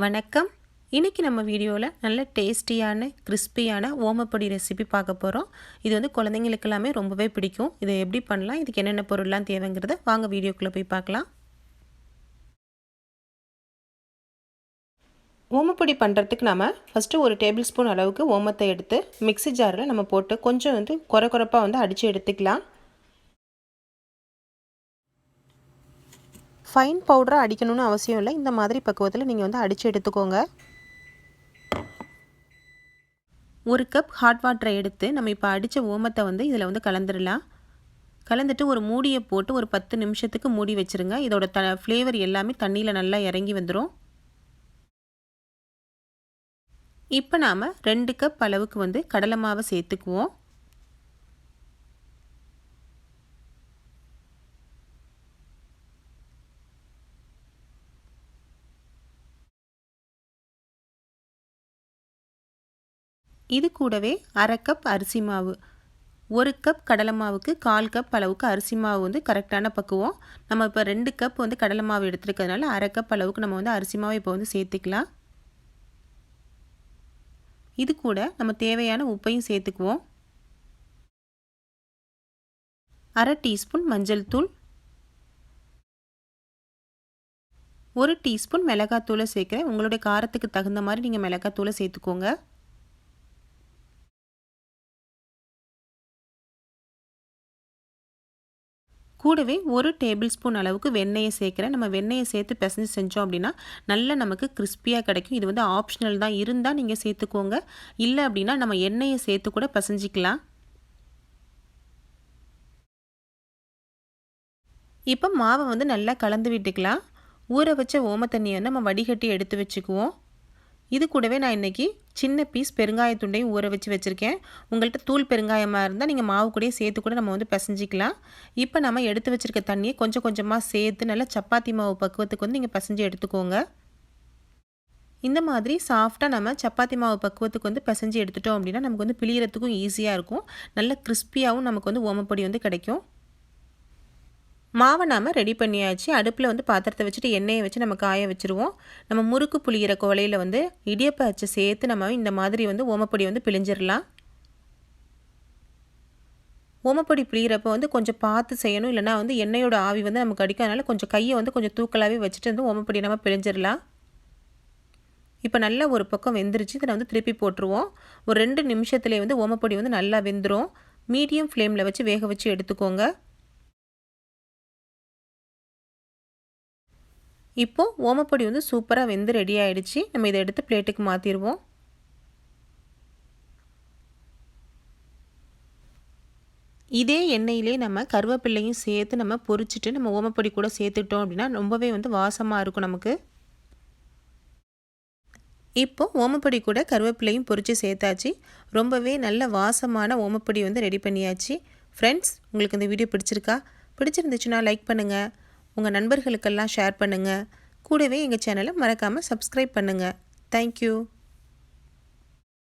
வணக்கம். இன்னைக்கு நம்ம வீடியோவில் நல்ல டேஸ்டியான கிறிஸ்பியான ஓமப்பொடி ரெசிபி பார்க்க போகிறோம். இது வந்து குழந்தைங்களுக்கு எல்லாமே ரொம்பவே பிடிக்கும். இதை எப்படி பண்ணலாம், இதுக்கு என்னென்ன பொருள்லாம் தேவைங்கிறத வாங்க வீடியோக்குள்ளே போய் பார்க்கலாம். ஓமப்பொடி பண்ணுறதுக்கு நம்ம ஃபஸ்ட்டு ஒரு டேபிள் ஸ்பூன் அளவுக்கு ஓமத்தை எடுத்து மிக்ஸி ஜாரில் நம்ம போட்டு கொஞ்சம் வந்து குறைப்பாக அடித்து எடுத்துக்கலாம். ஃபைன் பவுடராக அடிக்கணும்னு அவசியம் இல்லை. இந்த மாதிரி பக்குவத்தில் நீங்கள் அடித்து எடுத்துக்கோங்க. ஒரு கப் ஹாட் வாட்டரை எடுத்து நம்ம இப்போ அடித்த ஓமத்தை இதில் கலந்துடலாம். கலந்துட்டு ஒரு மூடியை போட்டு ஒரு 10 நிமிஷத்துக்கு மூடி வச்சுருங்க. இதோட ஃப்ளேவர் எல்லாமே தண்ணியில் நல்லா இறங்கி வந்துடும். இப்போ நாம் 2 கப் அளவுக்கு கடலை மாவை சேர்த்துக்குவோம். இது கூடவே அரை கப் அரிசி மாவு, 1 கப் கடலை மாவுக்கு 1/4 கப் அளவுக்கு அரிசி மாவு கரெக்டான பக்குவம். நம்ம இப்போ 2 கப் கடலை மாவு எடுத்துருக்கிறதுனால அரை கப் அளவுக்கு நம்ம அரிசி மாவை இப்போ சேர்த்துக்கலாம். இது கூட நம்ம தேவையான உப்பையும் சேர்த்துக்குவோம். அரை டீஸ்பூன் மஞ்சள் தூள், 1 டீஸ்பூன் மிளகாத்தூளை சேர்க்குறேன். உங்களுடைய காரத்துக்கு தகுந்த மாதிரி நீங்கள் மிளகாத்தூளை சேர்த்துக்கோங்க. கூடவே 1 டேபிள் ஸ்பூன் அளவுக்கு வெண்ணெயை சேர்க்குறேன். நம்ம வெண்ணெயை சேர்த்து பிசைஞ்சு செஞ்சோம் அப்படின்னா நல்லா நமக்கு கிறிஸ்பியாக கிடைக்கும். இது ஆப்ஷனல் தான், இருந்தால் நீங்கள் சேர்த்துக்கோங்க. இல்லை அப்படின்னா நம்ம எண்ணெயை சேர்த்து கூட பிசைஞ்சிக்கலாம். இப்போ மாவை நல்லா கலந்து விட்டுக்கலாம். ஊற வச்ச ஓம தண்ணியை நம்ம வடிகட்டி எடுத்து வச்சுக்குவோம். இது கூடவே நான் இன்றைக்கி சின்ன பீஸ் பெருங்காயத்துண்டையும் ஊற வச்சு வச்சுருக்கேன். உங்கள்கிட்ட தூள் பெருங்காயமாக இருந்தால் நீங்கள் மாவு கூடயே சேர்த்து கூட நம்ம பிசைஞ்சிக்கலாம். இப்போ நம்ம எடுத்து வச்சுருக்க தண்ணியை கொஞ்சம் கொஞ்சமாக சேர்த்து நல்லா சப்பாத்தி மாவு பக்குவத்துக்கு நீங்கள் பிசைஞ்சு எடுத்துக்கோங்க. இந்த மாதிரி சாஃப்டாக நம்ம சப்பாத்தி மாவு பக்குவத்துக்கு பிசைஞ்சு எடுத்துட்டோம் அப்படின்னா நமக்கு பிழியறதுக்கும் ஈஸியாக இருக்கும். நல்ல கிறிஸ்பியாகவும் நமக்கு ஓமப்பொடி கிடைக்கும். மாவை நாம் ரெடி பண்ணியாச்சு. அடுப்பில் பாத்திரத்தை வச்சுட்டு எண்ணெயை வச்சு நம்ம காய வச்சுருவோம். நம்ம முறுக்கு புளிகிற குவளையில் இடியப்ப அச்சை சேர்த்து நம்ம இந்த மாதிரி ஓமப்பொடி பிழிஞ்சிடலாம். ஓமப்பொடி பிழிகிறப்ப கொஞ்சம் பார்த்து செய்யணும். இல்லைனா எண்ணெயோட ஆவி நமக்கு அடிக்கும். அதனால் கொஞ்சம் கையை கொஞ்சம் தூக்கலாகவே வச்சுட்டு ஓமப்பொடி நம்ம பிழிஞ்சிடலாம். இப்போ நல்லா ஒரு பக்கம் வெந்துருச்சு. இதை திருப்பி போட்டுருவோம். ஒரு 2 நிமிஷத்துலேயே ஓமப்பொடி நல்லா வெந்துடும். மீடியம் ஃப்ளேமில் வச்சு வேக வச்சு எடுத்துக்கோங்க. இப்போது ஓமப்பொடி சூப்பராக வெந்து ரெடி ஆகிடுச்சு. நம்ம இதை எடுத்து பிளேட்டுக்கு மாற்றிடுவோம். இதே எண்ணெயிலே நம்ம கருவேப்பிள்ளையும் சேர்த்து நம்ம பொரிச்சிட்டு நம்ம ஓமப்பொடி கூட சேர்த்துட்டோம் அப்படின்னா ரொம்பவே வாசமாக இருக்கும் நமக்கு. இப்போது ஓமப்பொடி கூட கருவேப்பிள்ளையும் பொரித்து சேர்த்தாச்சு. ரொம்பவே நல்ல வாசமான ஓமப்பொடி ரெடி பண்ணியாச்சு. ஃப்ரெண்ட்ஸ், உங்களுக்கு இந்த வீடியோ பிடிச்சிருந்துச்சுன்னா லைக் பண்ணுங்கள். உங்கள் நண்பர்களுக்கெல்லாம் ஷேர் பண்ணுங்கள். கூடவே எங்கள் சேனலை மறக்காமல் சப்ஸ்கிரைப் பண்ணுங்கள். தேங்க்யூ.